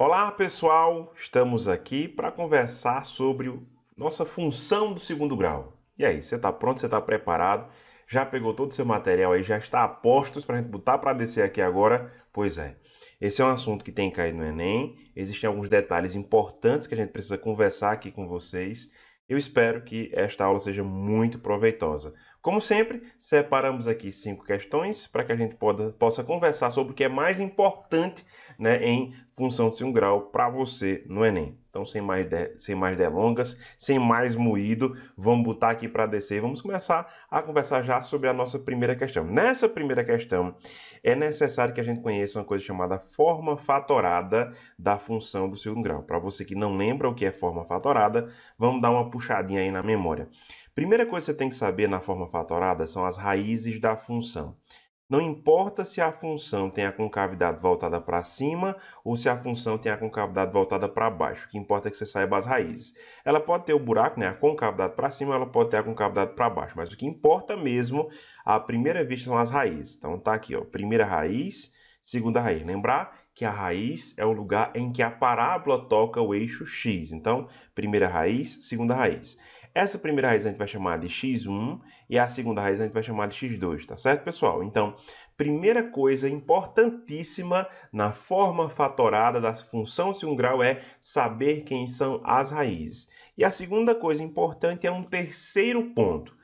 Olá, pessoal! Estamos aqui para conversar sobre nossa função do segundo grau. E aí, você está pronto? Você está preparado? Já pegou todo o seu material aí? Já está a postos para a gente botar para descer aqui agora? Pois é. Esse é um assunto que tem caído no Enem. Existem alguns detalhes importantes que a gente precisa conversar aqui com vocês. Eu espero que esta aula seja muito proveitosa. Como sempre, separamos aqui 5 questões para que a gente possa conversar sobre o que é mais importante, né, em função de segundo grau para você no Enem. Então, sem mais delongas, sem mais moído, vamos botar aqui para descer e vamos começar a conversar já sobre a nossa primeira questão. Nessa primeira questão, é necessário que a gente conheça uma coisa chamada forma fatorada da função do segundo grau. Para você que não lembra o que é forma fatorada, vamos dar uma puxadinha aí na memória. Primeira coisa que você tem que saber na forma fatorada são as raízes da função. Não importa se a função tem a concavidade voltada para cima ou se a função tem a concavidade voltada para baixo. O que importa é que você saiba as raízes. Ela pode ter o buraco, né, a concavidade para cima, ela pode ter a concavidade para baixo. Mas o que importa mesmo, à primeira vista, são as raízes. Então tá aqui, ó, primeira raiz, segunda raiz. Lembrar que a raiz é o lugar em que a parábola toca o eixo x. Então, primeira raiz, segunda raiz. Essa primeira raiz a gente vai chamar de x1 e a segunda raiz a gente vai chamar de x2, tá certo, pessoal? Então, primeira coisa importantíssima na forma fatorada da função de segundo grau é saber quem são as raízes. E a segunda coisa importante é um terceiro ponto.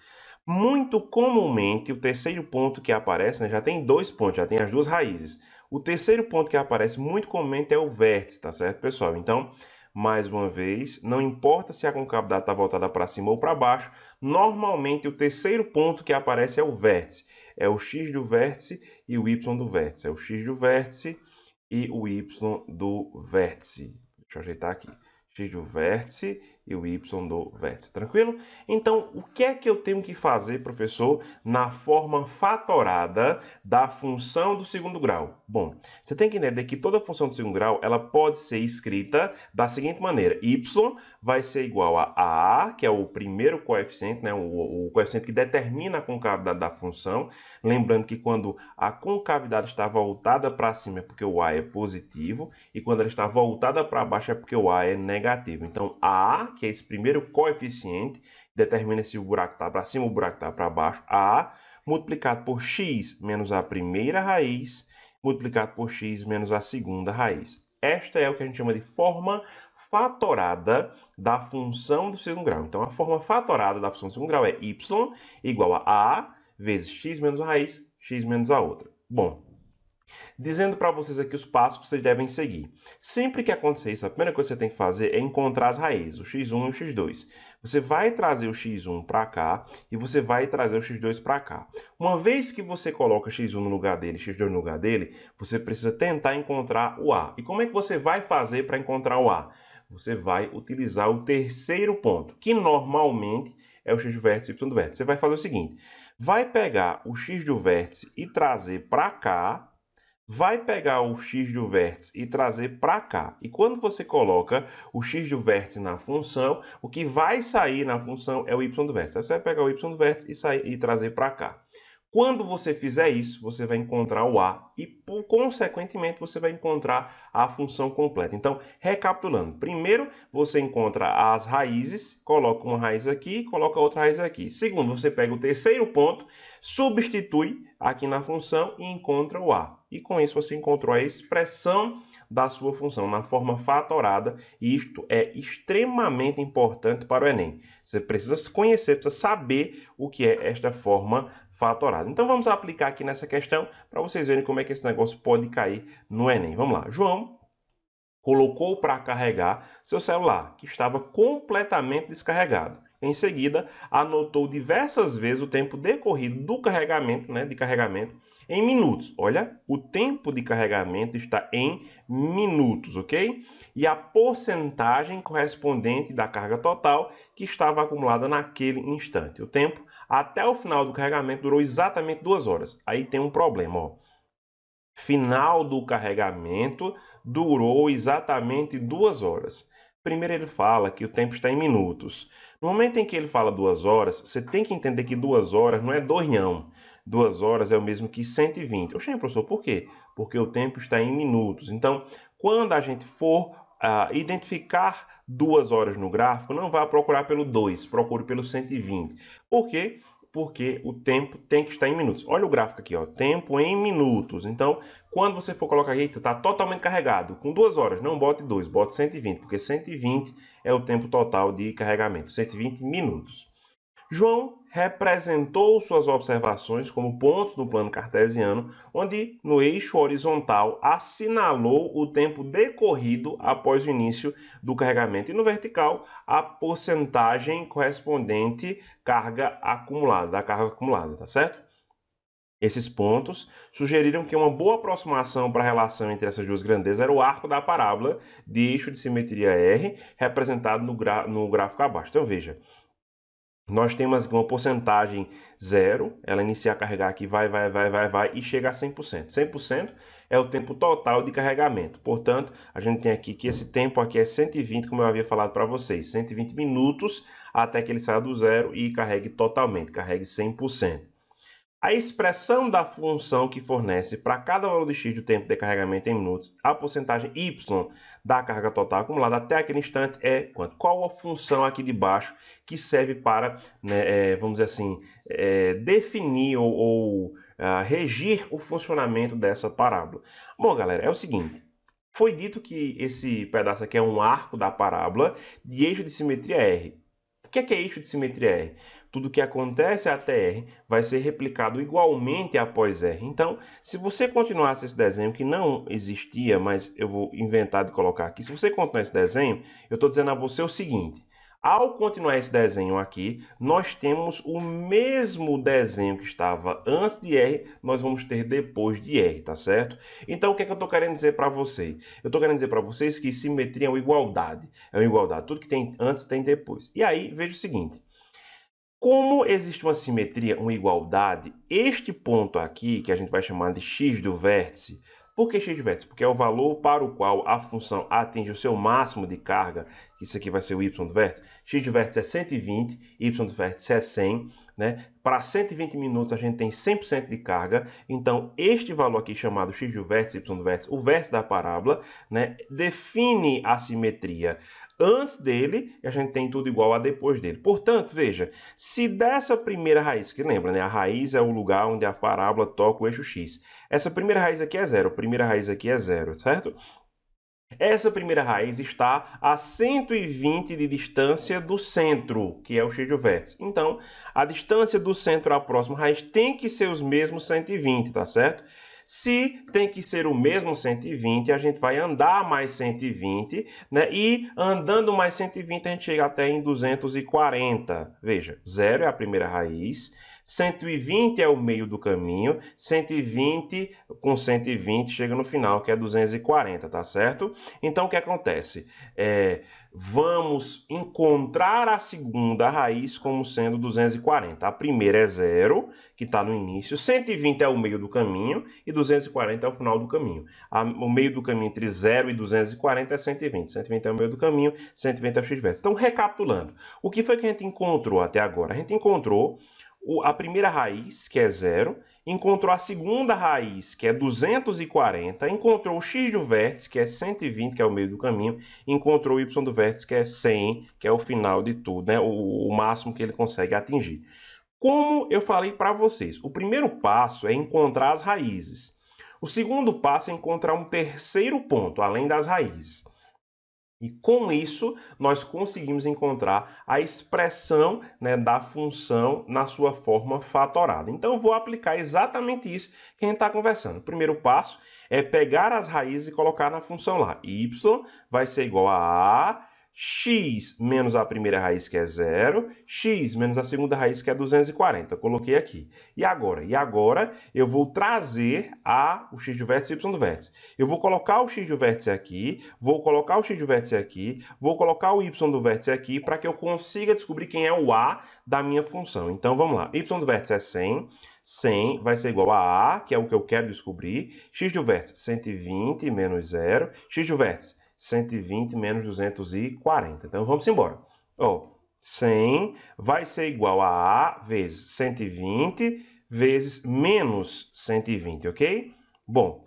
Muito comumente, o terceiro ponto que aparece, né, já tem 2 pontos, já tem as duas raízes. O terceiro ponto que aparece muito comumente é o vértice, tá certo, pessoal? Então, mais uma vez, não importa se a concavidade está voltada para cima ou para baixo, normalmente o terceiro ponto que aparece é o vértice. É o x do vértice e o y do vértice. É o x do vértice e o y do vértice. Deixa eu ajeitar aqui. X do vértice e o y do vértice. Tranquilo? Então, o que é que eu tenho que fazer, professor, na forma fatorada da função do segundo grau? Bom, você tem que entender que toda função do segundo grau ela pode ser escrita da seguinte maneira. Y vai ser igual a A, que é o primeiro coeficiente, né, o coeficiente que determina a concavidade da função. Lembrando que quando a concavidade está voltada para cima é porque o A é positivo, e quando ela está voltada para baixo é porque o A é negativo. Então, A, que é esse primeiro coeficiente, determina se o buraco está para cima ou o buraco está para baixo. A multiplicado por x menos a primeira raiz, multiplicado por x menos a segunda raiz. Esta é o que a gente chama de forma fatorada da função do segundo grau. Então, a forma fatorada da função do segundo grau é y igual a A vezes x menos a raiz, x menos a outra. Bom, dizendo para vocês aqui os passos que vocês devem seguir. Sempre que acontecer isso, a primeira coisa que você tem que fazer é encontrar as raízes, o x1 e o x2. Você vai trazer o x1 para cá e você vai trazer o x2 para cá. Uma vez que você coloca x1 no lugar dele, x2 no lugar dele, você precisa tentar encontrar o A. E como é que você vai fazer para encontrar o A? Você vai utilizar o terceiro ponto, que normalmente é o x do vértice e o y do vértice. Você vai fazer o seguinte, vai pegar o x do vértice e trazer para cá, vai pegar o x do vértice e trazer para cá. E quando você coloca o x do vértice na função, o que vai sair na função é o y do vértice. Aí você vai pegar o y do vértice e trazer para cá. Quando você fizer isso, você vai encontrar o A e, consequentemente, você vai encontrar a função completa. Então, recapitulando. Primeiro, você encontra as raízes, coloca uma raiz aqui, coloca outra raiz aqui. Segundo, você pega o terceiro ponto, substitui aqui na função e encontra o A. E com isso você encontrou a expressão da sua função na forma fatorada, e isto é extremamente importante para o Enem. Você precisa se conhecer, precisa saber o que é esta forma fatorada. Então vamos aplicar aqui nessa questão para vocês verem como é que esse negócio pode cair no Enem. Vamos lá. João colocou para carregar seu celular, que estava completamente descarregado. Em seguida, anotou diversas vezes o tempo decorrido do carregamento, em minutos. Olha, o tempo de carregamento está em minutos, ok? E a porcentagem correspondente da carga total que estava acumulada naquele instante. O tempo até o final do carregamento durou exatamente 2 horas. Aí tem um problema, ó. Final do carregamento durou exatamente 2 horas. Primeiro ele fala que o tempo está em minutos. No momento em que ele fala 2 horas, você tem que entender que 2 horas não é 2 não. 2 horas é o mesmo que 120. Oxe, professor, por quê? Porque o tempo está em minutos. Então, quando a gente for identificar 2 horas no gráfico, não vá procurar pelo 2, procure pelo 120. Por quê? Porque o tempo tem que estar em minutos. Olha o gráfico aqui, ó, tempo em minutos. Então, quando você for colocar aqui, está totalmente carregado. Com 2 horas, não bote 2, bote 120, porque 120 é o tempo total de carregamento, 120 minutos. João representou suas observações como pontos no plano cartesiano, onde no eixo horizontal assinalou o tempo decorrido após o início do carregamento e no vertical a porcentagem correspondente carga acumulada, da carga acumulada, tá certo? Esses pontos sugeriram que uma boa aproximação para a relação entre essas duas grandezas era o arco da parábola de eixo de simetria R, representado no gráfico abaixo. Então veja, nós temos uma porcentagem zero, ela inicia a carregar aqui, vai e chega a 100%. 100% é o tempo total de carregamento. Portanto, a gente tem aqui que esse tempo aqui é 120, como eu havia falado para vocês, 120 minutos até que ele saia do zero e carregue totalmente, carregue 100%. A expressão da função que fornece para cada valor de x do tempo de carregamento em minutos a porcentagem y da carga total acumulada até aquele instante é quanto? Qual a função aqui de baixo que serve para, né, vamos dizer assim, definir ou regir o funcionamento dessa parábola? Bom, galera, é o seguinte. Foi dito que esse pedaço aqui é um arco da parábola de eixo de simetria R. O que é eixo de simetria R? Tudo que acontece até R vai ser replicado igualmente após R. Então, se você continuasse esse desenho, que não existia, mas eu vou inventar de colocar aqui, se você continuar esse desenho, eu estou dizendo a você o seguinte: ao continuar esse desenho aqui, nós temos o mesmo desenho que estava antes de R, nós vamos ter depois de R, tá certo? Então, o que é que eu estou querendo dizer para vocês? Eu estou querendo dizer para vocês que simetria é uma igualdade. É uma igualdade. Tudo que tem antes tem depois. E aí, veja o seguinte. Como existe uma simetria, uma igualdade, este ponto aqui, que a gente vai chamar de x do vértice, por que x do vértice? Porque é o valor para o qual a função atinge o seu máximo de carga, que isso aqui vai ser o y do vértice. X do vértice é 120, y do vértice é 100. Né? Para 120 minutos a gente tem 100% de carga, então este valor aqui chamado x do vértice, y do vértice, o vértice da parábola, né, define a simetria antes dele e a gente tem tudo igual a depois dele. Portanto, veja, se dessa primeira raiz, que lembra, né, a raiz é o lugar onde a parábola toca o eixo x. Essa primeira raiz aqui é zero, a primeira raiz aqui é zero, certo? Essa primeira raiz está a 120 de distância do centro, que é o x do vértice. Então, a distância do centro à próxima raiz tem que ser os mesmos 120, tá certo? Se tem que ser o mesmo 120, a gente vai andar mais 120, né? E andando mais 120, a gente chega até em 240. Veja, 0 é a primeira raiz, 120 é o meio do caminho, 120 com 120 chega no final, que é 240, tá certo? Então, o que acontece? Vamos encontrar a segunda raiz como sendo 240. A primeira é 0, que está no início, 120 é o meio do caminho e 240 é o final do caminho. O meio do caminho entre 0 e 240 é 120. 120 é o meio do caminho, 120 é o x vértice. Então, recapitulando, o que foi que a gente encontrou até agora? A gente encontrou a primeira raiz, que é 0, encontrou a segunda raiz, que é 240, encontrou o x do vértice, que é 120, que é o meio do caminho, encontrou o y do vértice, que é 100, que é o final de tudo, né? o máximo que ele consegue atingir. Como eu falei para vocês, o primeiro passo é encontrar as raízes. O segundo passo é encontrar um terceiro ponto, além das raízes. E com isso, nós conseguimos encontrar a expressão, né, da função na sua forma fatorada. Então, eu vou aplicar exatamente isso que a gente está conversando. O primeiro passo é pegar as raízes e colocar na função lá. Y vai ser igual a x menos a primeira raiz, que é 0, x menos a segunda raiz, que é 240. Eu coloquei aqui. E agora? Eu vou trazer o x do vértice e o y do vértice. Eu vou colocar o x do vértice aqui, vou colocar o x do vértice aqui, vou colocar o y do vértice aqui para que eu consiga descobrir quem é o a da minha função. Então, vamos lá. Y do vértice é 100. 100 vai ser igual a, que é o que eu quero descobrir. X do vértice, 120 menos 0. X do vértice, 120 menos 240. Então, vamos embora. 100 vai ser igual a vezes 120 vezes menos 120, ok? Bom,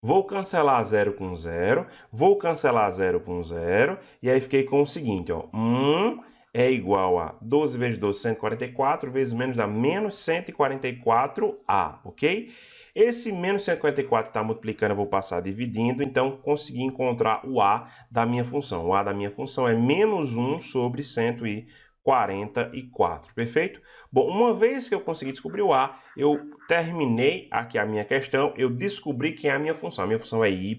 vou cancelar 0 com 0, vou cancelar 0 com 0, e aí fiquei com o seguinte, ó, 1 é igual a 12 vezes 12, 144, vezes menos dá menos 144A, ok? Esse menos 144 está multiplicando, eu vou passar dividindo, então consegui encontrar o A da minha função. O A da minha função é menos 1 sobre 144, perfeito? Bom, uma vez que eu consegui descobrir o A, eu terminei aqui a minha questão, eu descobri quem é a minha função. A minha função é y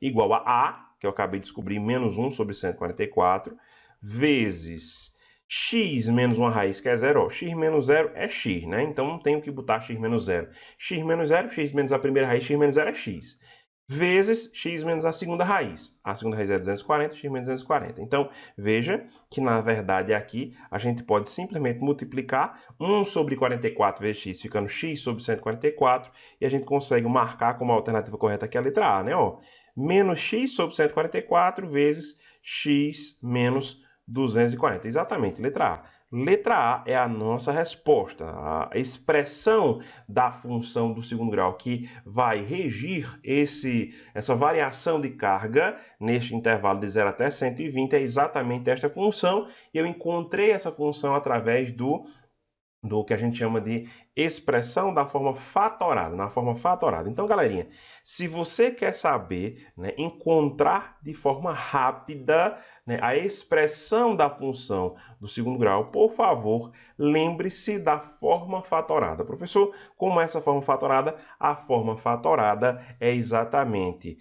igual a, que eu acabei de descobrir, menos 1 sobre 144, vezes x menos uma raiz que é zero. Ó, x menos zero é x, né? Então não tenho que botar x menos zero. X menos zero, x menos a primeira raiz, x menos zero é x. Vezes x menos a segunda raiz. A segunda raiz é 240, x menos 240. Então, veja que, na verdade, aqui a gente pode simplesmente multiplicar 1 sobre 44 vezes x, ficando x sobre 144, e a gente consegue marcar como alternativa correta aqui a letra A, né? Ó, menos x sobre 144 vezes x menos 240. Exatamente, letra A. Letra A é a nossa resposta. A expressão da função do segundo grau que vai regir essa variação de carga neste intervalo de 0 até 120 é exatamente esta função. E eu encontrei essa função através do que a gente chama de expressão da forma fatorada, na forma fatorada. Então, galerinha, se você quer saber, né, encontrar de forma rápida, né, a expressão da função do segundo grau, por favor, lembre-se da forma fatorada. Professor, como é essa forma fatorada? A forma fatorada é exatamente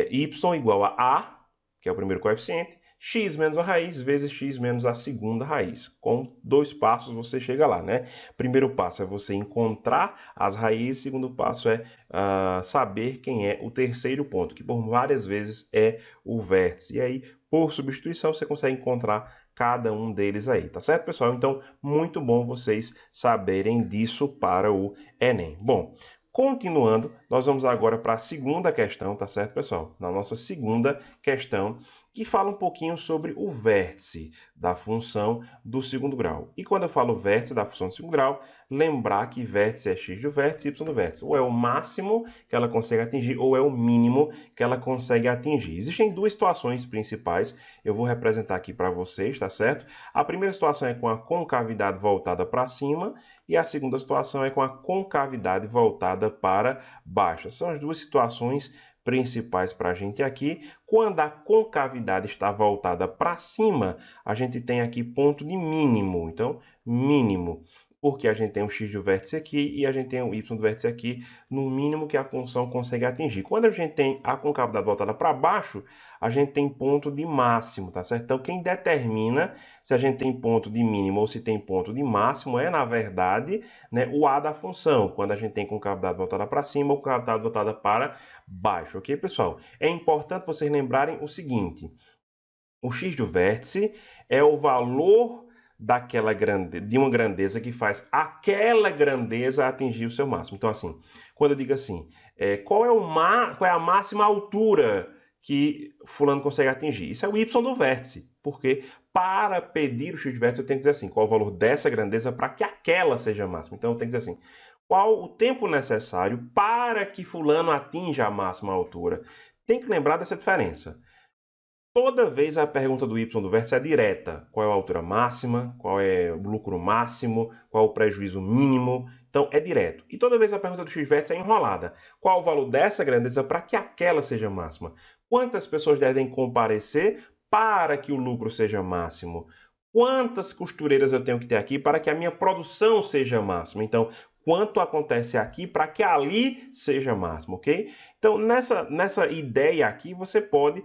y igual a, que é o primeiro coeficiente, x menos a raiz vezes x menos a segunda raiz. Com 2 passos você chega lá, né? Primeiro passo é você encontrar as raízes, segundo passo é saber quem é o terceiro ponto, que por várias vezes é o vértice. E aí, por substituição, você consegue encontrar cada um deles aí, tá certo, pessoal? Então, muito bom vocês saberem disso para o Enem. Bom, continuando, nós vamos agora para a segunda questão, tá certo, pessoal? Na nossa segunda questão, que fala um pouquinho sobre o vértice da função do segundo grau. E quando eu falo vértice da função do segundo grau, lembrar que vértice é x do vértice, y do vértice. Ou é o máximo que ela consegue atingir, ou é o mínimo que ela consegue atingir. Existem duas situações principais, eu vou representar aqui para vocês, tá certo? A primeira situação é com a concavidade voltada para cima, e a segunda situação é com a concavidade voltada para baixo. São as duas situações principais para a gente aqui. Quando a concavidade está voltada para cima, a gente tem aqui ponto de mínimo. Então, mínimo, porque a gente tem o x do vértice aqui e a gente tem o y do vértice aqui, no mínimo que a função consegue atingir. Quando a gente tem a concavidade voltada para baixo, a gente tem ponto de máximo, tá certo? Então, quem determina se a gente tem ponto de mínimo ou se tem ponto de máximo é, na verdade, né, o A da função, quando a gente tem concavidade voltada para cima ou concavidade voltada para baixo, ok, pessoal? É importante vocês lembrarem o seguinte: o x do vértice é o valor de uma grandeza que faz aquela grandeza atingir o seu máximo. Então, assim, quando eu digo assim, qual é a máxima altura que fulano consegue atingir? Isso é o y do vértice, porque para pedir o x do vértice eu tenho que dizer assim, qual o valor dessa grandeza para que aquela seja máxima. Então, eu tenho que dizer assim, qual o tempo necessário para que fulano atinja a máxima altura? Tem que lembrar dessa diferença. Toda vez a pergunta do y do vértice é direta. Qual é a altura máxima? Qual é o lucro máximo? Qual é o prejuízo mínimo? Então, é direto. E toda vez a pergunta do x vértice é enrolada. Qual o valor dessa grandeza para que aquela seja máxima? Quantas pessoas devem comparecer para que o lucro seja máximo? Quantas costureiras eu tenho que ter aqui para que a minha produção seja máxima? Então, quanto acontece aqui para que ali seja máximo, ok? Então, nessa ideia aqui, você pode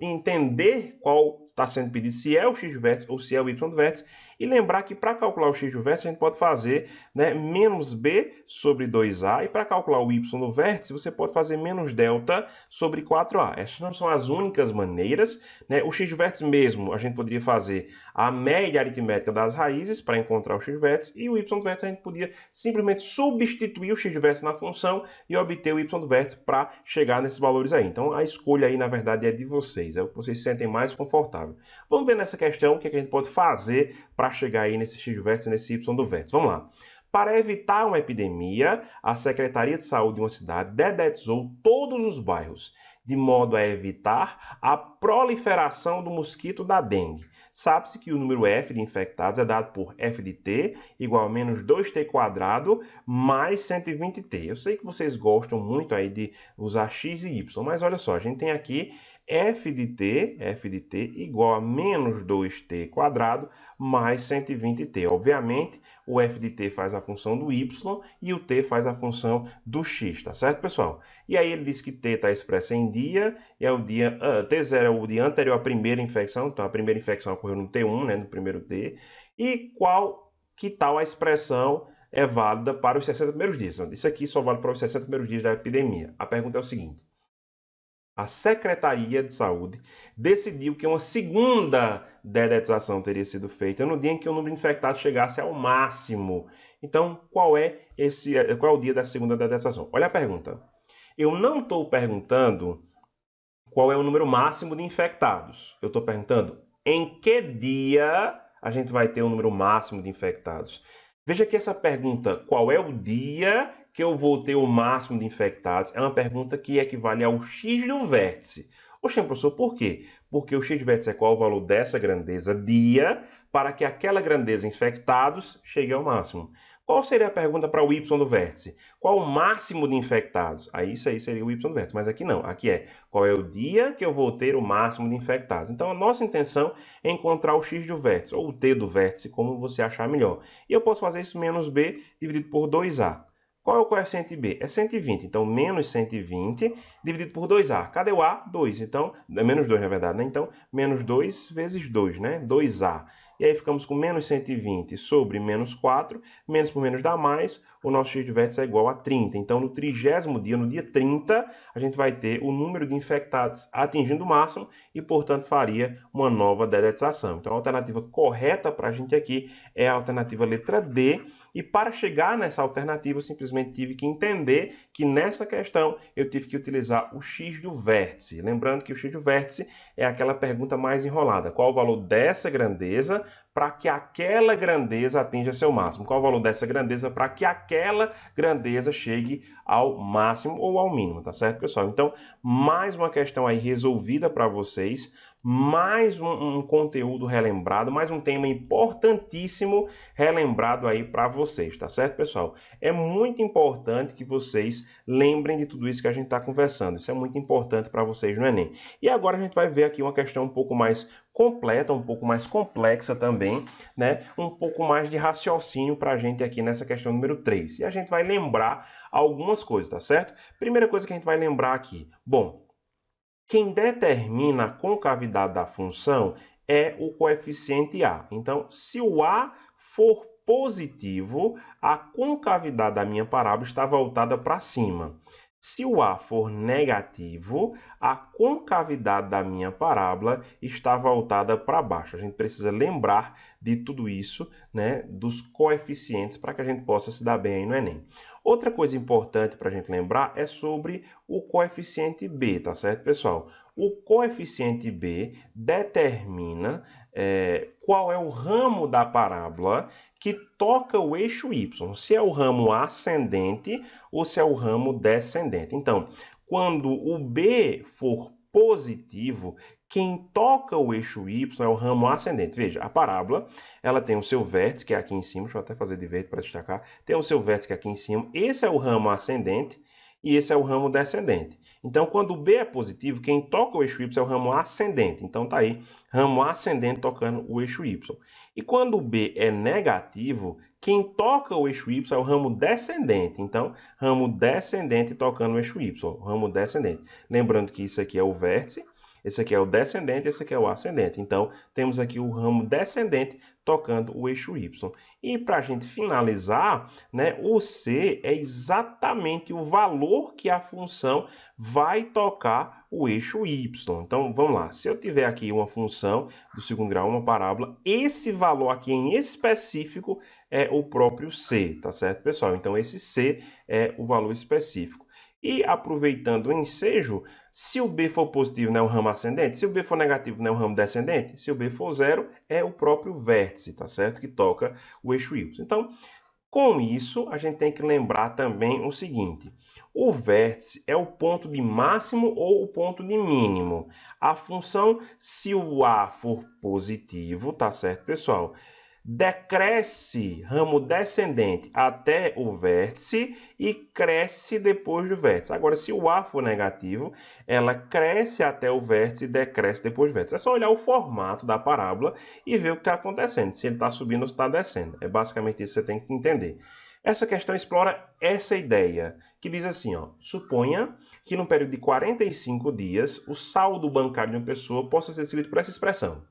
entender qual está sendo pedido, se é o x do vértice ou se é o y do vértice, e lembrar que para calcular o x do vértice, a gente pode fazer menos b sobre 2a, e para calcular o y do vértice, você pode fazer menos delta sobre 4a. Essas não são as únicas maneiras, né? O x do vértice mesmo, a gente poderia fazer a média aritmética das raízes para encontrar o x do vértice, e o y do vértice a gente podia simplesmente substituir o x do vértice na função e obter o y do vértice para chegar nesses valores aí. Então, a escolha aí, na verdade, é de vocês. É o que vocês se sentem mais confortável. Vamos ver nessa questão o que a gente pode fazer para chegar aí nesse x do vértice e nesse y do vértice. Vamos lá. Para evitar uma epidemia, a Secretaria de Saúde de uma cidade dedetizou todos os bairros, de modo a evitar a proliferação do mosquito da dengue. Sabe-se que o número F de infectados é dado por F de T igual a menos 2T² mais 120T. Eu sei que vocês gostam muito aí de usar X e Y, mas olha só, a gente tem aqui F de T igual a menos 2T² mais 120T. Obviamente, o F de T faz a função do Y e o T faz a função do X, tá certo, pessoal? E aí ele diz que T está expresso em dia, e é o dia, T0 é o dia anterior à primeira infecção, então a primeira infecção ocorreu no T1, né, no primeiro D, e que tal a expressão é válida para os 60 primeiros dias? Então, isso aqui só vale para os 60 primeiros dias da epidemia. A pergunta é o seguinte: a Secretaria de Saúde decidiu que uma segunda dedetização teria sido feita no dia em que o número de infectados chegasse ao máximo. Então, qual é o dia da segunda dedetização? Olha a pergunta. Eu não estou perguntando qual é o número máximo de infectados. Eu estou perguntando em que dia a gente vai ter o número máximo de infectados. Veja que essa pergunta, qual é o dia que eu vou ter o máximo de infectados, é uma pergunta que equivale ao x do vértice. Oxe, professor, por quê? Porque o x do vértice é qual o valor dessa grandeza dia para que aquela grandeza infectados chegue ao máximo. Qual seria a pergunta para o y do vértice? Qual o máximo de infectados? Aí isso aí seria o y do vértice, mas aqui não. Aqui é qual é o dia que eu vou ter o máximo de infectados. Então a nossa intenção é encontrar o x do vértice, ou o t do vértice, como você achar melhor. E eu posso fazer isso menos b dividido por 2a. Qual é o coeficiente b? É 120. Então, menos 120 dividido por 2a. Cadê o a? 2. Então, é menos 2, na verdade, né? Então, menos 2 vezes 2, né? 2a. E aí ficamos com menos 120 sobre menos 4. Menos por menos dá mais. O nosso x de vértice é igual a 30. Então, no 30º dia, no dia 30, a gente vai ter o número de infectados atingindo o máximo e, portanto, faria uma nova dedetização. Então, a alternativa correta para a gente aqui é a alternativa letra D. E para chegar nessa alternativa, eu simplesmente tive que entender que nessa questão eu tive que utilizar o x do vértice. Lembrando que o x do vértice é aquela pergunta mais enrolada. Qual o valor dessa grandeza para que aquela grandeza atinja seu máximo? Qual o valor dessa grandeza para que aquela grandeza chegue ao máximo ou ao mínimo, tá certo, pessoal? Então, mais uma questão aí resolvida para vocês, mais um conteúdo relembrado, mais um tema importantíssimo relembrado aí para vocês, tá certo, pessoal? É muito importante que vocês lembrem de tudo isso que a gente está conversando. Isso é muito importante para vocês no Enem. E agora a gente vai ver aqui uma questão um pouco mais completa, um pouco mais complexa também, né? Um pouco mais de raciocínio para a gente aqui nessa questão número 3. E a gente vai lembrar algumas coisas, tá certo? Primeira coisa que a gente vai lembrar aqui. Bom, quem determina a concavidade da função é o coeficiente a. Então, se o a for positivo, a concavidade da minha parábola está voltada para cima. Se o a for negativo, a concavidade da minha parábola está voltada para baixo. A gente precisa lembrar de tudo isso, né, dos coeficientes, para que a gente possa se dar bem aí no Enem. Outra coisa importante para a gente lembrar é sobre o coeficiente b, tá certo, pessoal? O coeficiente b determina qual é o ramo da parábola que toca o eixo y, se é o ramo ascendente ou se é o ramo descendente. Então, quando o b for positivo, quem toca o eixo y é o ramo ascendente. Veja, a parábola, ela tem o seu vértice, que é aqui em cima, deixa eu até fazer de verde para destacar, tem o seu vértice que é aqui em cima, esse é o ramo ascendente e esse é o ramo descendente. Então, quando o B é positivo, quem toca o eixo Y é o ramo ascendente. Então, tá aí, ramo ascendente tocando o eixo Y. E quando o B é negativo, quem toca o eixo Y é o ramo descendente. Então, ramo descendente tocando o eixo Y, ramo descendente. Lembrando que isso aqui é o vértice, esse aqui é o descendente, esse aqui é o ascendente. Então, temos aqui o ramo descendente tocando o eixo Y. E para a gente finalizar, né, o C é exatamente o valor que a função vai tocar o eixo Y. Então, vamos lá. Se eu tiver aqui uma função do segundo grau, uma parábola, esse valor aqui em específico é o próprio C, tá certo, pessoal? Então, esse C é o valor específico. E aproveitando o ensejo, se o B for positivo, não é o ramo ascendente. Se o B for negativo, não é o ramo descendente. Se o B for zero, é o próprio vértice, tá certo? Que toca o eixo Y. Então, Com isso, a gente tem que lembrar também o seguinte: o vértice é o ponto de máximo ou o ponto de mínimo. A função, se o A for positivo, tá certo, pessoal? Decresce ramo descendente até o vértice e cresce depois do vértice. Agora, se o A for negativo, ela cresce até o vértice e decresce depois do vértice. É só olhar o formato da parábola e ver o que está acontecendo, se ele está subindo ou se está descendo. É basicamente isso que você tem que entender. Essa questão explora essa ideia, que diz assim, ó, suponha que no período de 45 dias, o saldo bancário de uma pessoa possa ser escrito por essa expressão.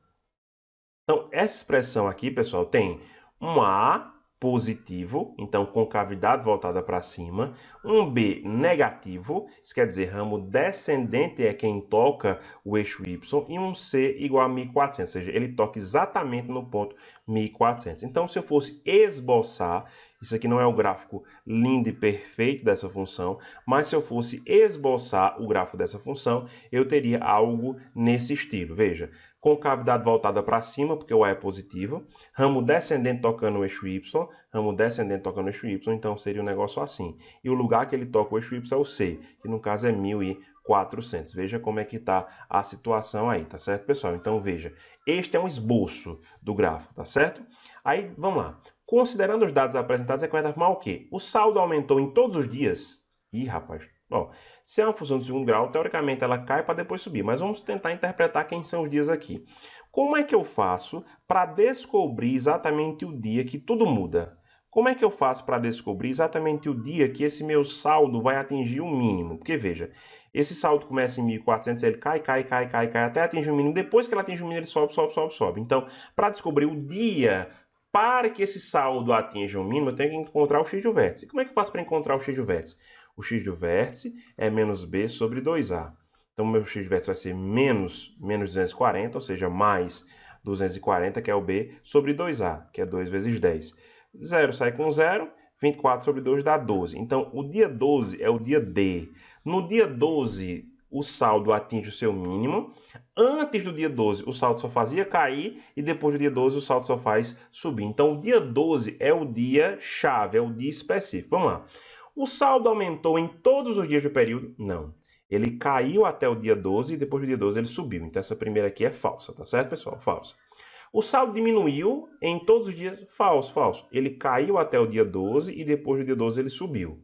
Então, essa expressão aqui, pessoal, tem um A positivo, então concavidade voltada para cima, um B negativo, isso quer dizer ramo descendente é quem toca o eixo Y, e um C igual a 1.400, ou seja, ele toca exatamente no ponto 1.400. Então, se eu fosse esboçar, isso aqui não é o gráfico lindo e perfeito dessa função, mas se eu fosse esboçar o gráfico dessa função, eu teria algo nesse estilo. Veja, concavidade voltada para cima, porque o A é positivo, ramo descendente tocando o eixo Y, ramo descendente tocando o eixo Y, então seria um negócio assim. E o lugar que ele toca o eixo Y é o C, que no caso é 1.400. Veja como é que está a situação aí, tá certo, pessoal? Então veja, este é um esboço do gráfico, tá certo? Aí, vamos lá. Considerando os dados apresentados, é correto afirmar o quê? O saldo aumentou em todos os dias? Ih, rapaz, ó, se é uma função de segundo grau, teoricamente ela cai para depois subir, mas vamos tentar interpretar quem são os dias aqui. Como é que eu faço para descobrir exatamente o dia que tudo muda? Como é que eu faço para descobrir exatamente o dia que esse meu saldo vai atingir o mínimo? Porque veja, esse saldo começa em 1.400, ele cai, até atingir o mínimo. Depois que ele atinge o mínimo, ele sobe. Então, para descobrir o dia para que esse saldo atinja o mínimo, eu tenho que encontrar o x do vértice. E como é que eu faço para encontrar o x do vértice? O x do vértice é menos b sobre 2a. Então, o meu x do vértice vai ser menos 240, ou seja, mais 240, que é o b, sobre 2a, que é 2 vezes 10. 0 sai com 0, 24 sobre 2 dá 12. Então, o dia 12 é o dia D. No dia 12, o saldo atinge o seu mínimo. Antes do dia 12, o saldo só fazia cair e depois do dia 12, o saldo só faz subir. Então, o dia 12 é o dia chave, é o dia específico. Vamos lá. O saldo aumentou em todos os dias do período? Não. Ele caiu até o dia 12 e depois do dia 12 ele subiu. Então, essa primeira aqui é falsa, tá certo, pessoal? Falsa. O saldo diminuiu em todos os dias? Falso. Ele caiu até o dia 12 e depois do dia 12 ele subiu.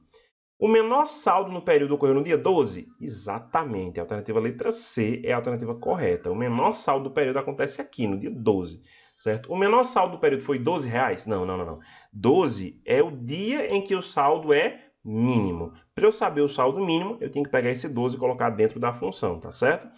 O menor saldo no período ocorreu no dia 12? Exatamente. A alternativa letra C é a alternativa correta. O menor saldo do período acontece aqui, no dia 12. Certo? O menor saldo do período foi R$ 12? Não. 12 é o dia em que o saldo é mínimo. Para eu saber o saldo mínimo, eu tenho que pegar esse 12 e colocar dentro da função, tá certo?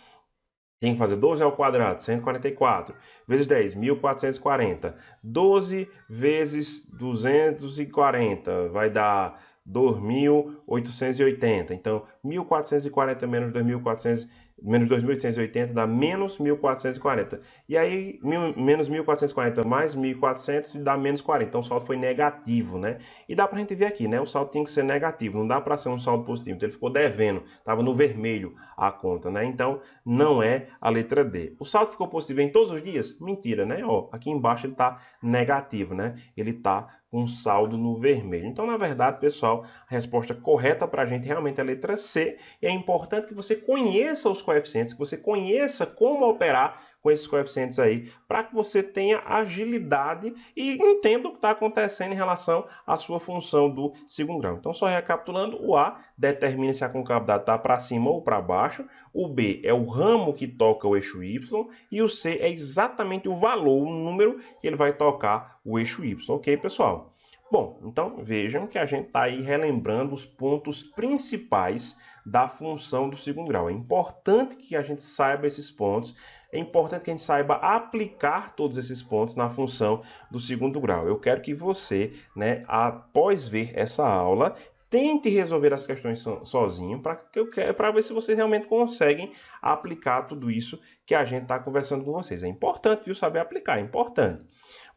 Tem que fazer 12 ao quadrado, 144, vezes 10, 1.440. 12 vezes 240 vai dar 2.880. Então, 1.440 menos 2.400, menos 2.880 dá menos 1.440. E aí, menos 1.440 mais 1.400 dá menos 40. Então, o saldo foi negativo, né? E dá pra gente ver aqui, né? O saldo tem que ser negativo, não dá para ser um saldo positivo. Então, ele ficou devendo, estava no vermelho a conta, né? Então, não é a letra D. O saldo ficou positivo em todos os dias? Mentira, né? Ó, aqui embaixo ele está negativo, né? Ele está com saldo no vermelho. Então, na verdade, pessoal, a resposta correta para a gente realmente é a letra C. E é importante que você conheça os coeficientes, que você conheça como operar com esses coeficientes aí, para que você tenha agilidade e entenda o que está acontecendo em relação à sua função do segundo grau. Então, só recapitulando, o A determina se a concavidade está para cima ou para baixo, o B é o ramo que toca o eixo Y e o C é exatamente o valor, o número que ele vai tocar o eixo Y, ok, pessoal? Bom, então vejam que a gente está aí relembrando os pontos principais da função do segundo grau. É importante que a gente saiba esses pontos, é importante que a gente saiba aplicar todos esses pontos na função do segundo grau. Eu quero que você, né, após ver essa aula, tente resolver as questões sozinho para ver se vocês realmente conseguem aplicar tudo isso que a gente está conversando com vocês. É importante, viu, saber aplicar, é importante.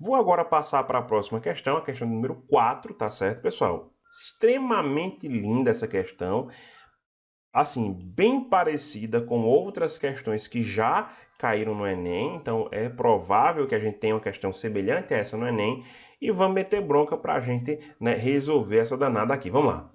Vou agora passar para a próxima questão, a questão número 4, tá certo, pessoal? Extremamente linda essa questão. assim, bem parecida com outras questões que já caíram no Enem, então é provável que a gente tenha uma questão semelhante a essa no Enem, e vamos meter bronca para a gente, né, resolver essa danada aqui. Vamos lá.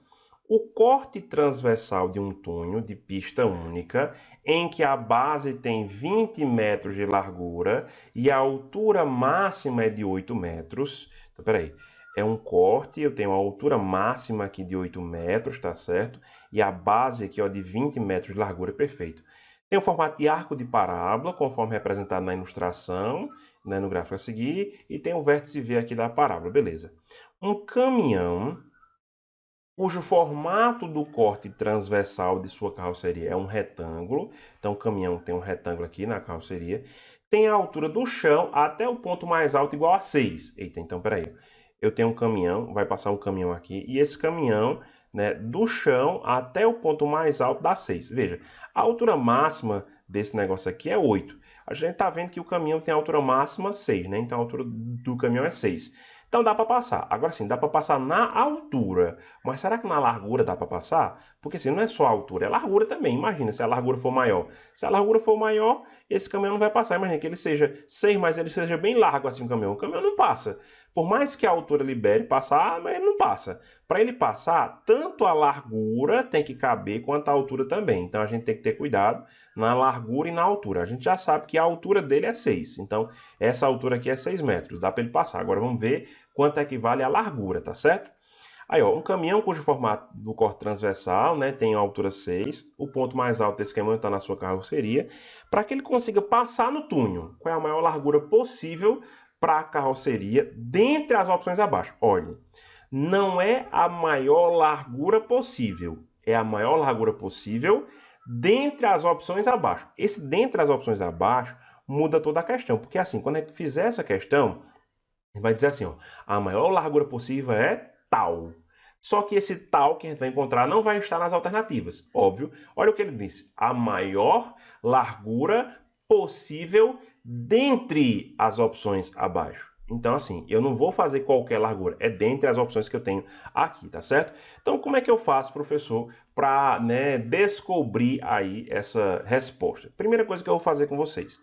O corte transversal de um túnel de pista única, em que a base tem 20 metros de largura e a altura máxima é de 8 metros. Então, peraí. É um corte, eu tenho a altura máxima aqui de 8 metros, tá certo? E a base aqui, ó, de 20 metros de largura, perfeito. Tem o formato de arco de parábola, conforme representado na ilustração, né, no gráfico a seguir, e tem o vértice V aqui da parábola, beleza. Um caminhão cujo formato do corte transversal de sua carroceria é um retângulo, então o caminhão tem um retângulo aqui na carroceria, tem a altura do chão até o ponto mais alto igual a 6. Eita, então peraí, eu tenho um caminhão, vai passar um caminhão aqui, e esse caminhão, né, do chão até o ponto mais alto dá 6. Veja, a altura máxima desse negócio aqui é 8. A gente está vendo que o caminhão tem a altura máxima 6, né? Então a altura do caminhão é 6. Então dá para passar. Agora sim, dá para passar na altura. Mas será que na largura dá para passar? Porque assim, não é só a altura, é a largura também. Imagina se a largura for maior. Se a largura for maior, esse caminhão não vai passar. Imagina que ele seja 6, mas ele seja bem largo assim o caminhão. O caminhão não passa. Por mais que a altura libere passar, mas ele não passa. Para ele passar, tanto a largura tem que caber quanto a altura também. Então a gente tem que ter cuidado na largura e na altura. A gente já sabe que a altura dele é 6. Então essa altura aqui é 6 metros. Dá para ele passar. Agora vamos ver quanto equivale a largura, tá certo? Aí, ó, um caminhão cujo formato do corte transversal, né, tem a altura 6, o ponto mais alto desse caminhão está na sua carroceria, para que ele consiga passar no túnel. Qual é a maior largura possível para a carroceria dentre as opções abaixo? Olha, não é a maior largura possível, é a maior largura possível dentre as opções abaixo. Esse dentre as opções abaixo muda toda a questão, porque assim, quando a gente fizer essa questão, vai dizer assim, ó, a maior largura possível é tal. Só que esse tal que a gente vai encontrar não vai estar nas alternativas, óbvio. Olha o que ele disse, a maior largura possível dentre as opções abaixo. Então, assim, eu não vou fazer qualquer largura, é dentre as opções que eu tenho aqui, tá certo? Então, como é que eu faço, professor, para, né, descobrir aí essa resposta? Primeira coisa que eu vou fazer com vocês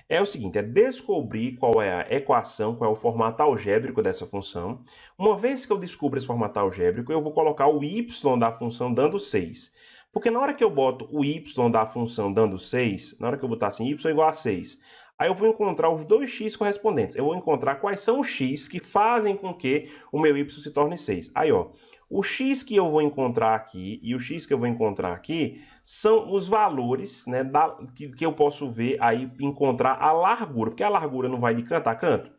é o seguinte, é descobrir qual é a equação, qual é o formato algébrico dessa função. Uma vez que eu descubro esse formato algébrico, eu vou colocar o y da função dando 6. Porque na hora que eu boto o y da função dando 6, na hora que eu botar assim, y igual a 6, aí eu vou encontrar os dois x correspondentes. Eu vou encontrar quais são os x que fazem com que o meu y se torne 6. Aí, ó, o x que eu vou encontrar aqui e o x que eu vou encontrar aqui são os valores, né, que eu posso ver aí, encontrar a largura, porque a largura não vai de canto a canto.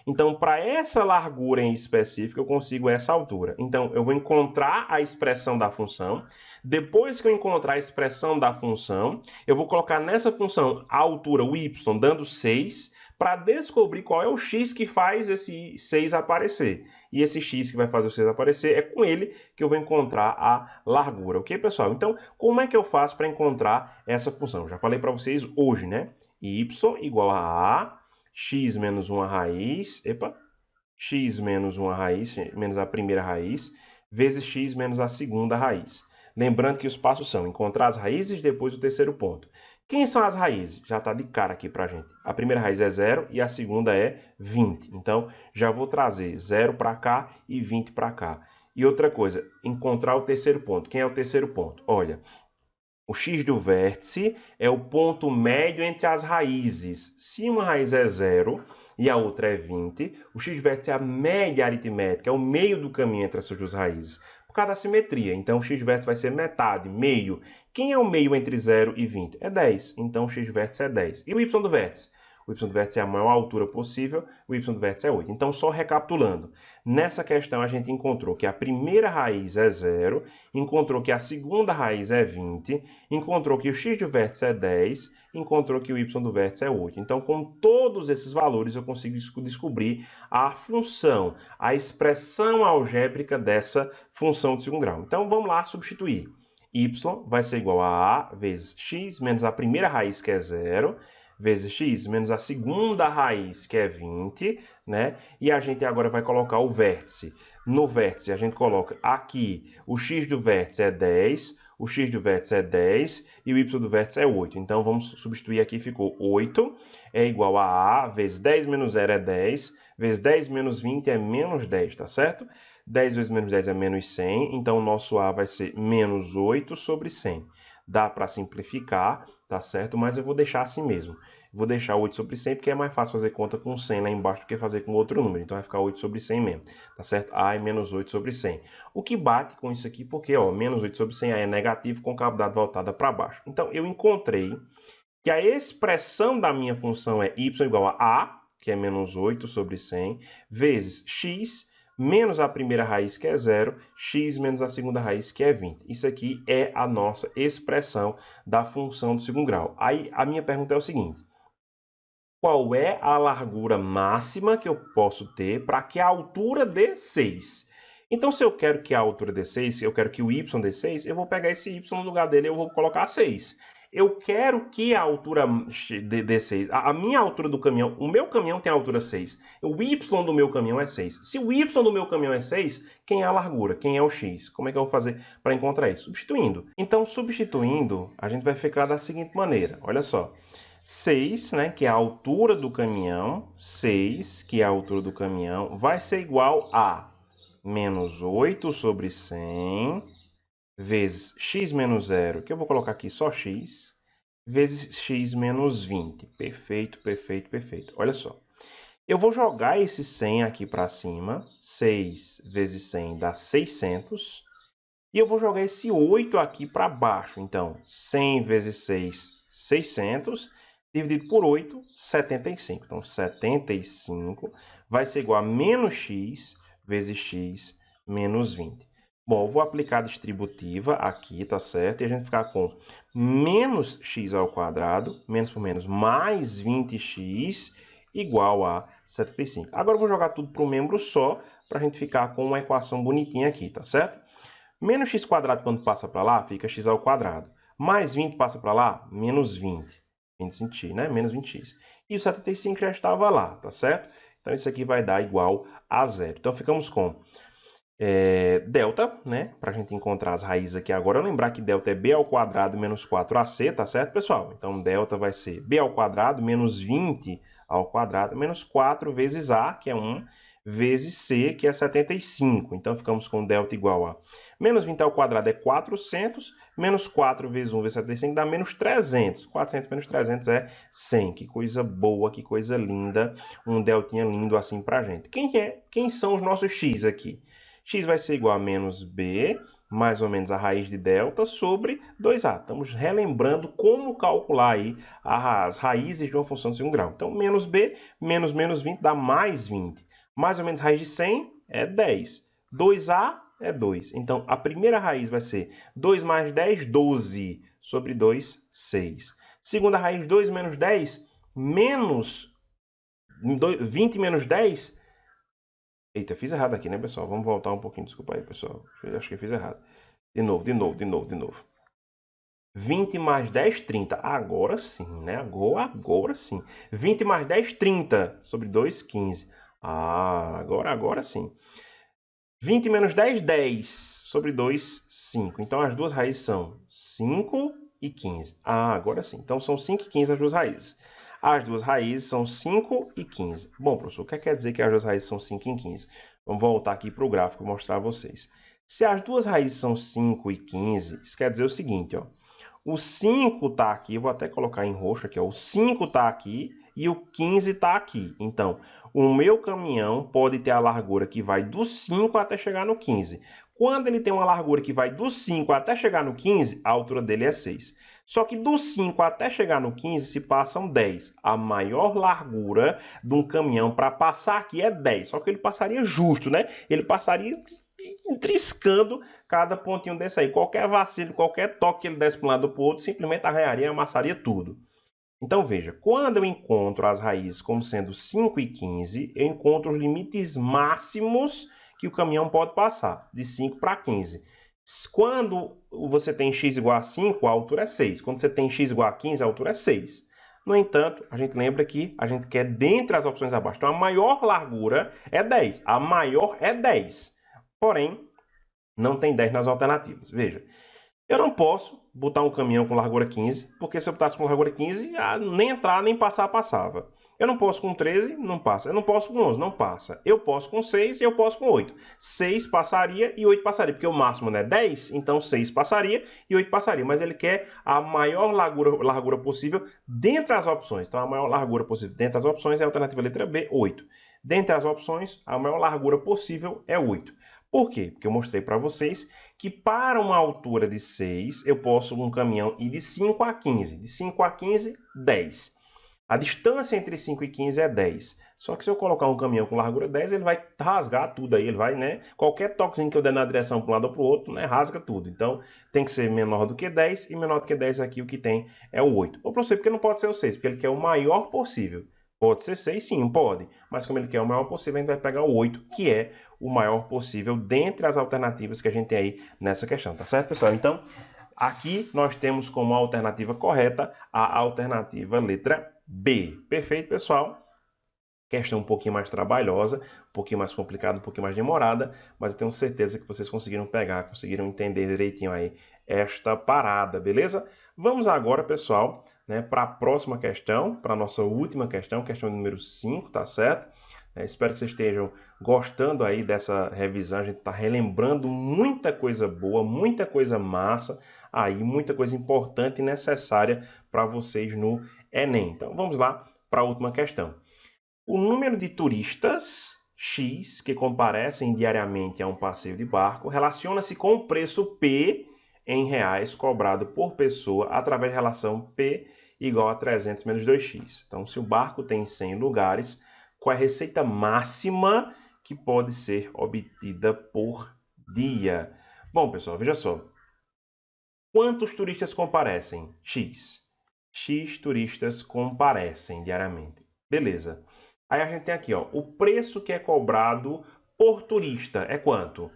Então, para essa largura em específico, eu consigo essa altura. Então, eu vou encontrar a expressão da função. Depois que eu encontrar a expressão da função, eu vou colocar nessa função a altura, o y, dando 6, para descobrir qual é o x que faz esse 6 aparecer. E esse x que vai fazer o 6 aparecer, é com ele que eu vou encontrar a largura. Ok, pessoal? Então, como é que eu faço para encontrar essa função? Já falei para vocês hoje, né? Y igual a x menos 1 raiz, x menos 1 raiz, menos a primeira raiz, vezes x menos a segunda raiz. Lembrando que os passos são encontrar as raízes e depois o terceiro ponto. Quem são as raízes? Já está de cara aqui para a gente. A primeira raiz é 0 e a segunda é 20. Então, já vou trazer 0 para cá e 20 para cá. E outra coisa, encontrar o terceiro ponto. Quem é o terceiro ponto? Olha, o x do vértice é o ponto médio entre as raízes. Se uma raiz é 0 e a outra é 20, o x do vértice é a média aritmética, é o meio do caminho entre essas duas raízes. Por causa da simetria, então o x do vértice vai ser metade, meio. Quem é o meio entre 0 e 20? É 10, então o x do vértice é 10. E o y do vértice? O y do vértice é a maior altura possível, o y do vértice é 8. Então, só recapitulando, nessa questão a gente encontrou que a primeira raiz é 0, encontrou que a segunda raiz é 20, encontrou que o x do vértice é 10, encontrou que o y do vértice é 8. Então, com todos esses valores, eu consigo descobrir a função, a expressão algébrica dessa função de segundo grau. Então, vamos lá substituir. Y vai ser igual a vezes x menos a primeira raiz, que é 0, vezes x menos a segunda raiz, que é 20, né? E a gente agora vai colocar o vértice. No vértice, a gente coloca aqui, o x do vértice é 10, O x do vértice é 10 e o y do vértice é 8. Então, vamos substituir aqui, ficou 8 é igual a vezes 10 menos 0 é 10, vezes 10 menos 20 é menos 10, tá certo? 10 vezes menos 10 é menos 100, então o nosso A vai ser menos 8 sobre 100. Dá para simplificar, tá certo? Mas eu vou deixar assim mesmo. Vou deixar 8 sobre 100 porque é mais fácil fazer conta com 100 lá embaixo do que fazer com outro número. Então vai ficar 8 sobre 100 mesmo, tá certo? A é menos 8 sobre 100. O que bate com isso aqui porque, ó, menos 8 sobre 100 A é negativo com cavidade voltada para baixo. Então eu encontrei que a expressão da minha função é y igual a, que é menos 8 sobre 100, vezes x menos a primeira raiz, que é 0, x menos a segunda raiz, que é 20. Isso aqui é a nossa expressão da função do segundo grau. Aí a minha pergunta é o seguinte: qual é a largura máxima que eu posso ter para que a altura dê 6? Então, se eu quero que a altura dê 6, se eu quero que o y dê 6, eu vou pegar esse y no lugar dele e eu vou colocar 6. Eu quero que a altura dê 6. A minha altura do caminhão, o meu caminhão tem a altura 6. O y do meu caminhão é 6. Se o y do meu caminhão é 6, quem é a largura? Quem é o x? Como é que eu vou fazer para encontrar isso? Substituindo. Então, substituindo, a gente vai ficar da seguinte maneira. Olha só. 6, né, que é a altura do caminhão, 6, que é a altura do caminhão, vai ser igual a menos 8 sobre 100, vezes x menos 0, que eu vou colocar aqui só x, vezes x menos 20. Perfeito, perfeito, perfeito. Olha só. Eu vou jogar esse 100 aqui para cima, 6 vezes 100 dá 600, e eu vou jogar esse 8 aqui para baixo. Então, 100 vezes 6, 600, dividido por 8, 75. Então, 75 vai ser igual a menos x vezes x menos 20. Bom, eu vou aplicar a distributiva aqui, tá certo? E a gente ficar com menos x ao quadrado, menos por menos, mais 20x, igual a 75. Agora eu vou jogar tudo para um membro só, para a gente ficar com uma equação bonitinha aqui, tá certo? Menos x quadrado quando passa para lá, fica x ao quadrado. Mais 20 passa para lá, menos 20. 20x, né? Menos 20x. E o 75 já estava lá, tá certo? Então, isso aqui vai dar igual a 0. Então, ficamos com delta, né? Para a gente encontrar as raízes aqui agora. Lembrar que delta é b ao quadrado menos 4ac, tá certo, pessoal? Então, delta vai ser b ao quadrado menos 20 ao quadrado menos 4 vezes a, que é 1, vezes c, que é 75. Então, ficamos com delta igual a menos 20 ao quadrado é 400, menos 4 vezes 1 vezes 75 dá menos 300. 400 menos 300 é 100. Que coisa boa, que coisa linda. Um deltinha lindo assim pra gente. Quem são os nossos x aqui? X vai ser igual a menos b, mais ou menos a raiz de delta, sobre 2a. Estamos relembrando como calcular aí as raízes de uma função de segundo grau. Então, menos b, menos menos 20 dá mais 20. Mais ou menos raiz de 100 é 10. 2a é 2. Então, a primeira raiz vai ser 2 mais 10, 12. Sobre 2, 6. Segunda raiz, 2 menos 10, menos 20 menos 10. Eita, fiz errado aqui, né, pessoal? Vamos voltar um pouquinho. Desculpa aí, pessoal. Eu acho que eu fiz errado. De novo. 20 mais 10, 30. Agora sim, né? Agora sim. 20 mais 10, 30. Sobre 2, 15. Ah, agora sim. 20 menos 10, 10. Sobre 2, 5. Então, as duas raízes são 5 e 15. Ah, agora sim. Então, são 5 e 15 as duas raízes. As duas raízes são 5 e 15. Bom, professor, o que quer dizer que as duas raízes são 5 e 15? Vamos voltar aqui para o gráfico e mostrar a vocês. Se as duas raízes são 5 e 15, isso quer dizer o seguinte, ó. O 5 está aqui, vou até colocar em roxo aqui, ó. O 5 está aqui e o 15 está aqui. Então, o meu caminhão pode ter a largura que vai do 5 até chegar no 15. Quando ele tem uma largura que vai do 5 até chegar no 15, a altura dele é 6. Só que do 5 até chegar no 15 se passam 10. A maior largura de um caminhão para passar aqui é 10. Só que ele passaria justo, né? Ele passaria triscando cada pontinho desse aí. Qualquer vacilo, qualquer toque que ele desse para um lado ou para o outro, simplesmente arranharia e amassaria tudo. Então, veja, quando eu encontro as raízes como sendo 5 e 15, eu encontro os limites máximos que o caminhão pode passar, de 5 para 15. Quando você tem x igual a 5, a altura é 6. Quando você tem x igual a 15, a altura é 6. No entanto, a gente lembra que a gente quer dentre as opções abaixo. Então, a maior largura é 10. A maior é 10. Porém, não tem 10 nas alternativas. Veja, Eu não posso botar um caminhão com largura 15, porque se eu botasse com largura 15, nem entrar, nem passar, passava. Eu não posso com 13, não passa. Eu não posso com 11, não passa. Eu posso com 6 e eu posso com 8. 6 passaria e 8 passaria, porque o máximo é 10, então 6 passaria e 8 passaria. Mas ele quer a maior largura possível dentre as opções. Então, a maior largura possível dentre as opções é a alternativa letra B, 8. Dentre as opções, a maior largura possível é 8. Por quê? Porque eu mostrei para vocês que para uma altura de 6, eu posso um caminhão ir de 5 a 15. De 5 a 15, 10. A distância entre 5 e 15 é 10. Só que se eu colocar um caminhão com largura 10, ele vai rasgar tudo aí. Ele vai, né? Qualquer toquezinho que eu der na direção para um lado ou para o outro, né? Rasga tudo. Então, tem que ser menor do que 10. E menor do que 10 aqui, o que tem é o 8. Ou para você, porque não pode ser o 6, porque ele quer o maior possível. Pode ser 6, sim, pode. Mas como ele quer o maior possível, a gente vai pegar o 8, que é o maior possível dentre as alternativas que a gente tem aí nessa questão, tá certo, pessoal? Então, aqui nós temos como alternativa correta a alternativa letra B. Perfeito, pessoal? Questão um pouquinho mais trabalhosa, um pouquinho mais complicada, um pouquinho mais demorada, mas eu tenho certeza que vocês conseguiram pegar, conseguiram entender direitinho aí esta parada, beleza? Vamos agora, pessoal, né, para a próxima questão, para a nossa última questão, questão número 5, tá certo? Espero que vocês estejam gostando aí dessa revisão. A gente está relembrando muita coisa boa, muita coisa massa, aí muita coisa importante e necessária para vocês no Enem. Então vamos lá para a última questão. O número de turistas X que comparecem diariamente a um passeio de barco relaciona-se com o preço P em reais cobrado por pessoa através da relação P igual a 300 menos 2x. Então, se o barco tem 100 lugares, qual é a receita máxima que pode ser obtida por dia? Bom, pessoal, veja só. Quantos turistas comparecem? X. X turistas comparecem diariamente. Beleza. Aí a gente tem aqui, ó, o preço que é cobrado por turista é quanto?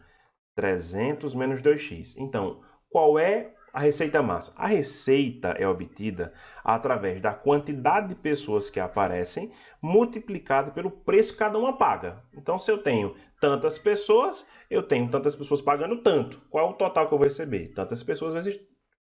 300 menos 2x. Então, qual é a receita máxima? A receita é obtida através da quantidade de pessoas que aparecem multiplicada pelo preço que cada uma paga. Então, se eu tenho tantas pessoas, eu tenho tantas pessoas pagando tanto. Qual é o total que eu vou receber? Tantas pessoas vezes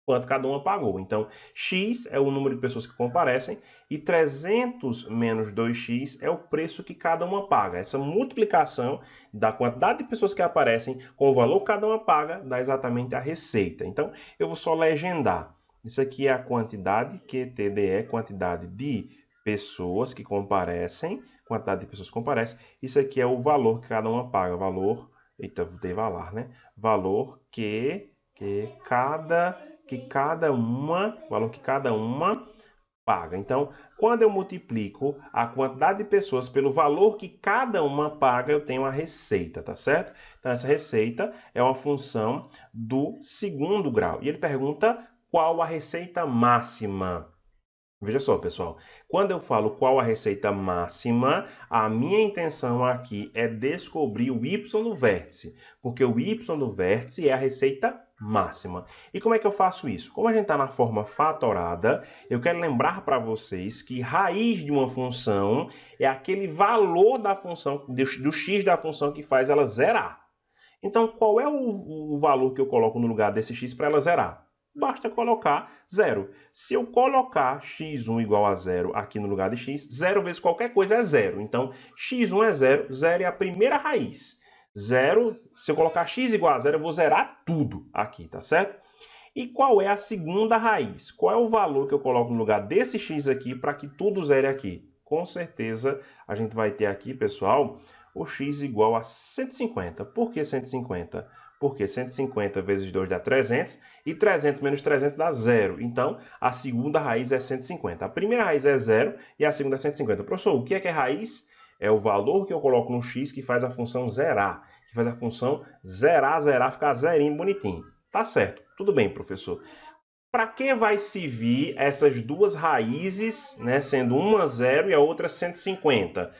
quanto cada uma pagou. Então, X é o número de pessoas que comparecem e 300 menos 2x é o preço que cada uma paga. Essa multiplicação da quantidade de pessoas que aparecem com o valor que cada uma paga dá exatamente a receita. Então, eu vou só legendar. Isso aqui é a quantidade, QTDE, quantidade de pessoas que comparecem, quantidade de pessoas que comparecem. Isso aqui é o valor que cada uma paga, valor, eita, dei valar, né? Valor que cada uma paga. Então, quando eu multiplico a quantidade de pessoas pelo valor que cada uma paga, eu tenho a receita, tá certo? Então, essa receita é uma função do segundo grau. E ele pergunta qual a receita máxima. Veja só, pessoal, quando eu falo qual a receita máxima, a minha intenção aqui é descobrir o y do vértice, porque o y do vértice é a receita máxima. E como é que eu faço isso? Como a gente está na forma fatorada, eu quero lembrar para vocês que raiz de uma função é aquele valor da função, do x da função que faz ela zerar. Então, qual é o valor que eu coloco no lugar desse x para ela zerar? Basta colocar 0. Se eu colocar x1 igual a 0 aqui no lugar de x, 0 vezes qualquer coisa é 0. Então, x1 é 0, 0 é a primeira raiz. 0, se eu colocar x igual a 0, eu vou zerar tudo aqui, tá certo? E qual é a segunda raiz? Qual é o valor que eu coloco no lugar desse x aqui para que tudo zere aqui? Com certeza, a gente vai ter aqui, pessoal, o x igual a 150. Por que 150? Porque 150 vezes 2 dá 300 e 300 menos 300 dá 0. Então, a segunda raiz é 150. A primeira raiz é 0 e a segunda é 150. Professor, o que é raiz? É o valor que eu coloco no x que faz a função zerar, que faz a função zerar, ficar zerinho, bonitinho. Tá certo. Tudo bem, professor. Para que vai servir essas duas raízes, né, sendo uma 0 e a outra 150?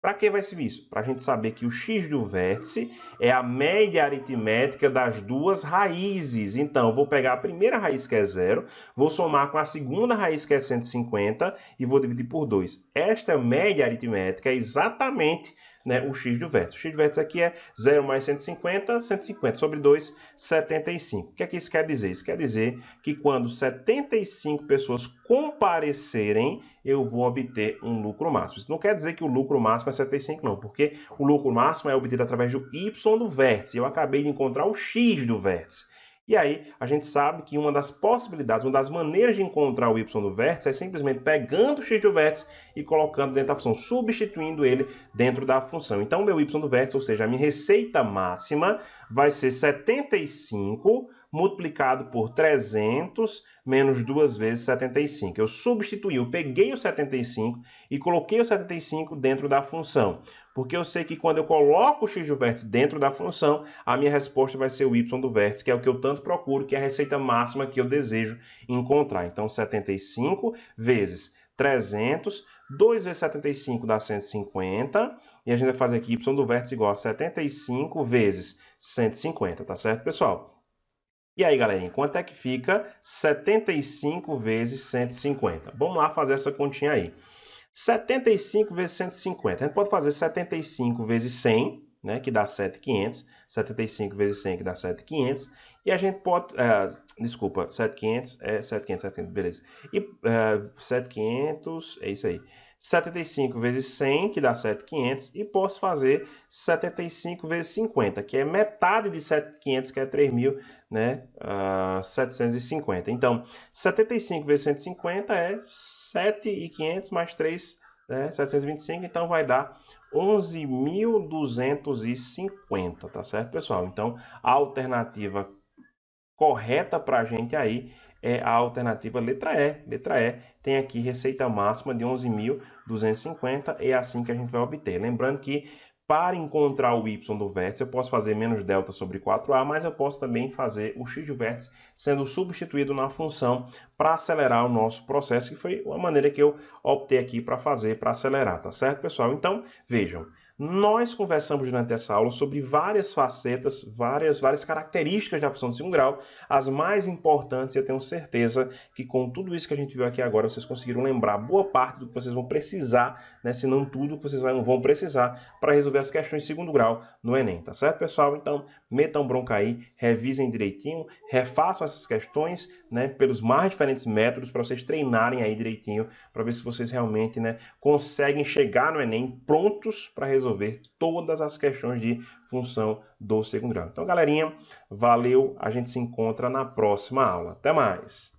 Para que vai servir isso? Para a gente saber que o x do vértice é a média aritmética das duas raízes. Então, eu vou pegar a primeira raiz, que é 0, vou somar com a segunda raiz, que é 150, e vou dividir por 2. Esta média aritmética é exatamente né, o x do vértice. O x do vértice aqui é 0 mais 150, 150 sobre 2, 75. O que é que isso quer dizer? Isso quer dizer que quando 75 pessoas comparecerem, eu vou obter um lucro máximo. Isso não quer dizer que o lucro máximo é 75, não, porque o lucro máximo é obtido através do y do vértice. Eu acabei de encontrar o x do vértice. E aí, a gente sabe que uma das possibilidades, uma das maneiras de encontrar o y do vértice é simplesmente pegando o x do vértice e colocando dentro da função, substituindo ele dentro da função. Então, o meu y do vértice, ou seja, a minha receita máxima, vai ser 75 multiplicado por 300 menos 2 vezes 75. Eu substituí, eu peguei o 75 e coloquei o 75 dentro da função. Porque eu sei que quando eu coloco o x do vértice dentro da função, a minha resposta vai ser o y do vértice, que é o que eu tanto procuro, que é a receita máxima que eu desejo encontrar. Então, 75 vezes 300, 2 vezes 75 dá 150, e a gente vai fazer aqui y do vértice igual a 75 vezes 150, tá certo, pessoal? E aí, galerinha, quanto é que fica 75 vezes 150? Vamos lá fazer essa continha aí. 75 vezes 150. A gente pode fazer 75 vezes 100, né, que dá 7.500. 75 vezes 100, que dá 7.500. E a gente pode... desculpa, 7.500 é 7.500, 7.500, beleza. E 7.500, é isso aí. 75 vezes 100, que dá 7.500, e posso fazer 75 vezes 50, que é metade de 7.500, que é 3.000, né, 750. Então, 75 vezes 150 é 7.500 mais 3, né, 725, então vai dar 11.250, tá certo, pessoal? Então, a alternativa correta para a gente aí é a alternativa letra E. Letra E tem aqui receita máxima de 11.250, é assim que a gente vai obter. Lembrando que para encontrar o y do vértice, eu posso fazer menos delta sobre 4a, mas eu posso também fazer o x do vértice sendo substituído na função para acelerar o nosso processo, que foi uma maneira que eu optei aqui para fazer, para acelerar, tá certo, pessoal? Então, vejam, nós conversamos durante essa aula sobre várias facetas, várias características da função de segundo grau, as mais importantes, eu tenho certeza que com tudo isso que a gente viu aqui agora, vocês conseguiram lembrar boa parte do que vocês vão precisar, né, se não tudo que vocês vão precisar para resolver as questões de segundo grau no Enem, tá certo, pessoal? Então, metam bronca aí, revisem direitinho, refaçam essas questões, né, pelos mais diferentes métodos para vocês treinarem aí direitinho, para ver se vocês realmente, né, conseguem chegar no Enem prontos para resolver todas as questões de função do segundo grau. Então, galerinha, valeu, a gente se encontra na próxima aula. Até mais!